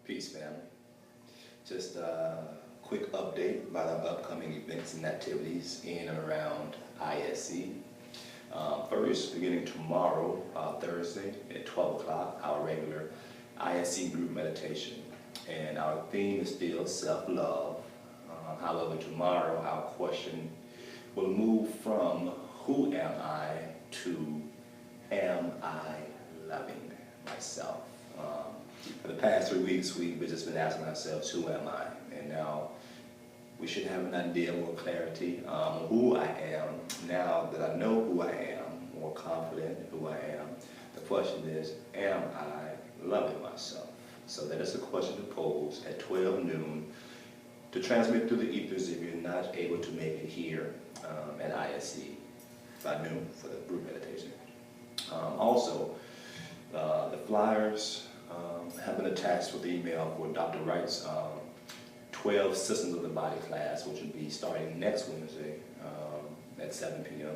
Peace, family. Just a quick update about our upcoming events and activities in and around ISE. First, beginning tomorrow, Thursday at 12 o'clock, our regular ISE group meditation. And our theme is still self-love. However, tomorrow our question will move from who am I to am I loving myself? For the past 3 weeks, we've just been asking ourselves, who am I? And now we should have an idea, more clarity on who I am. Now that I know who I am, more confident in who I am, the question is, am I loving myself? So that is a question to pose at 12 noon to transmit through the ethers if you're not able to make it here at ISE by noon for the group meditation. Also, the flyers have been attached with the email for Dr. Wright's 12 Systems of the Body class, which will be starting next Wednesday at 7 p.m.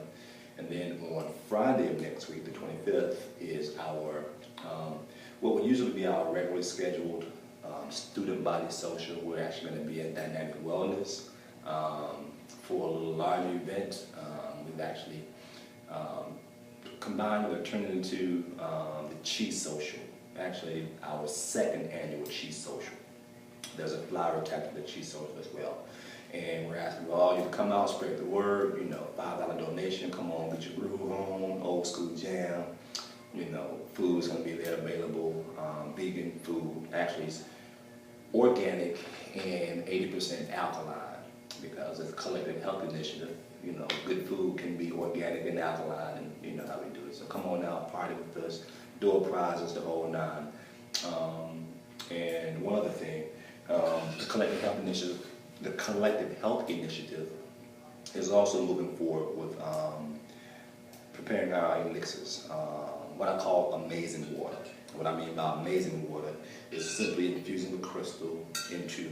And then on Friday of next week, the 25th, is our, what would usually be our regularly scheduled student body social. We're actually going to be at Dynamic Wellness for a large event. We've actually combined or turned it into the Chi Social. Actually, our second annual Chi Social. There's a flyer attached to the Chi Social as well. And we're asking for all you to come out, spread the word, you know, $5 donation, come on, get your groove on, old school jam, you know, food's gonna be there available, vegan food, actually it's organic and 80% alkaline, because it's a collective health initiative. You know, good food can be organic and alkaline, and you know how we do it. So come on out, party with us, door prizes, the whole nine. And one other thing, the collective health initiative is also moving forward with preparing our elixirs, what I call amazing water. What I mean by amazing water is simply infusing the crystal into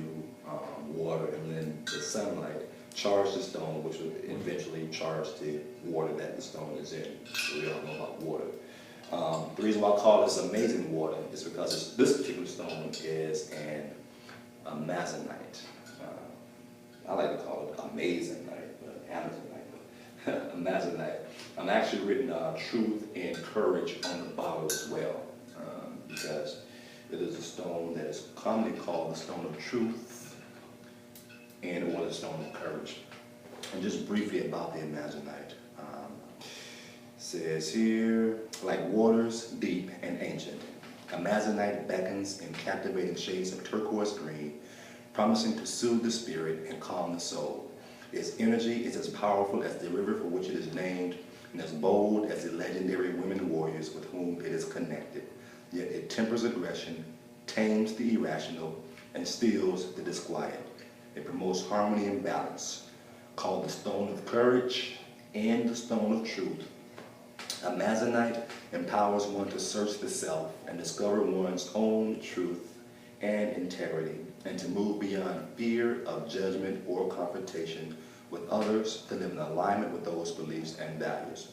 water, and then the sunlight charge the stone, which will eventually charge the water that the stone is in. So we all know about water. The reason why I call this amazing water is because this particular stone is an amazonite. I like to call it amazonite, but amazonite, but amazonite. I'm actually written truth and courage on the bottle as well, because it is a stone that is commonly called the stone of truth and or the stone of courage. And just briefly about the amazonite. Says here, like waters deep and ancient, amazonite beckons in captivating shades of turquoise green, promising to soothe the spirit and calm the soul. Its energy is as powerful as the river for which it is named, and as bold as the legendary women warriors with whom it is connected. Yet it tempers aggression, tames the irrational, and stills the disquiet. It promotes harmony and balance. Called the stone of courage and the stone of truth, amazonite empowers one to search the self and discover one's own truth and integrity, and to move beyond fear of judgment or confrontation with others, to live in alignment with those beliefs and values.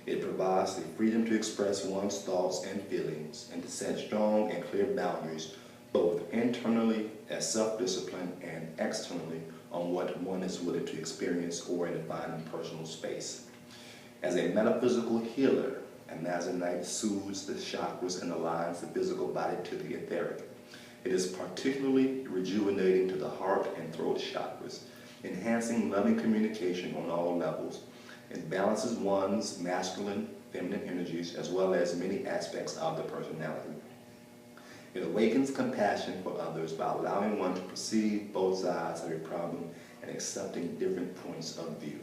It provides the freedom to express one's thoughts and feelings, and to set strong and clear boundaries, both internally as self-discipline and externally on what one is willing to experience or in a defined personal space. As a metaphysical healer, amazonite soothes the chakras and aligns the physical body to the etheric. It is particularly rejuvenating to the heart and throat chakras, enhancing loving communication on all levels. It balances one's masculine, feminine energies, as well as many aspects of the personality. It awakens compassion for others by allowing one to perceive both sides of a problem and accepting different points of view.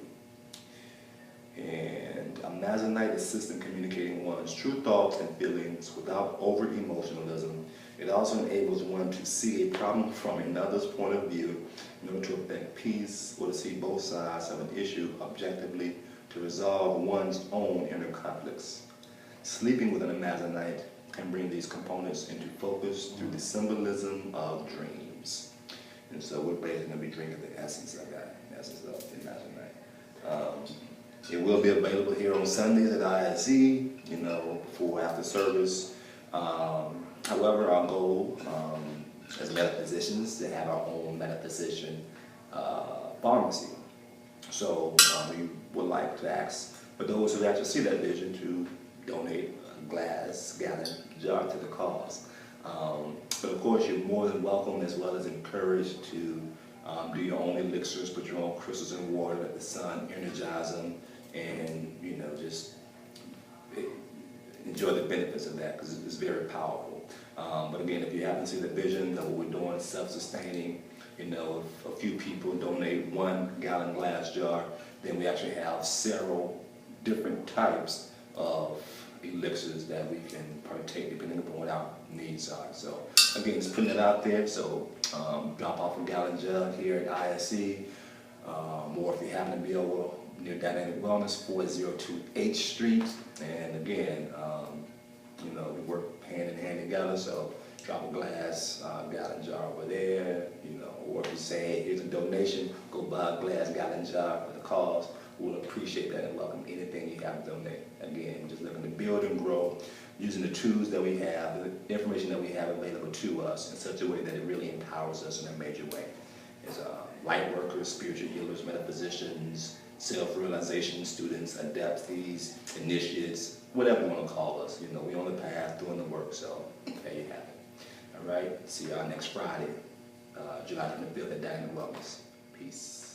And amazonite assists in communicating one's true thoughts and feelings without over-emotionalism. It also enables one to see a problem from another's point of view in order to effect peace, or to see both sides of an issue objectively, to resolve one's own inner conflicts. Sleeping with an amazonite can bring these components into focus through the symbolism of dreams. And so we're basically going to be drinking the essence of that, essence of the amazonite. It will be available here on Sundays at ISE, you know, before after service. However, our goal as metaphysicians to have our own metaphysician pharmacy. So we would like to ask for those who actually see that vision to donate a glass gallon jar to the cause. But of course, you're more than welcome as well as encouraged to do your own elixirs, put your own crystals in water, let the sun energize them, and just enjoy the benefits of that because it's very powerful. But again, if you haven't seen the vision of what we're doing, self-sustaining, if a few people donate 1 gallon glass jar, then we actually have several different types of elixirs that we can partake depending upon what our needs are. So again, just putting it out there. So drop off a gallon jug here at ISE, or if you happen to be over near Dynamic Wellness, 402 H Street. And again, we work hand in hand together. So drop a glass gallon jar over there, or if you say, here's a donation, go buy a glass gallon jar for the cause. We'll appreciate that and welcome anything you have to donate. Again, just looking to build and grow using the tools that we have, the information that we have available to us in such a way that it really empowers us in a major way. As light workers, spiritual healers, metaphysicians, self-realization students, adeptees, initiates, whatever you want to call us. We're on the path doing the work, so there you have it. All right, see y'all next Friday, July 25th at Dynamic Wellness. Peace.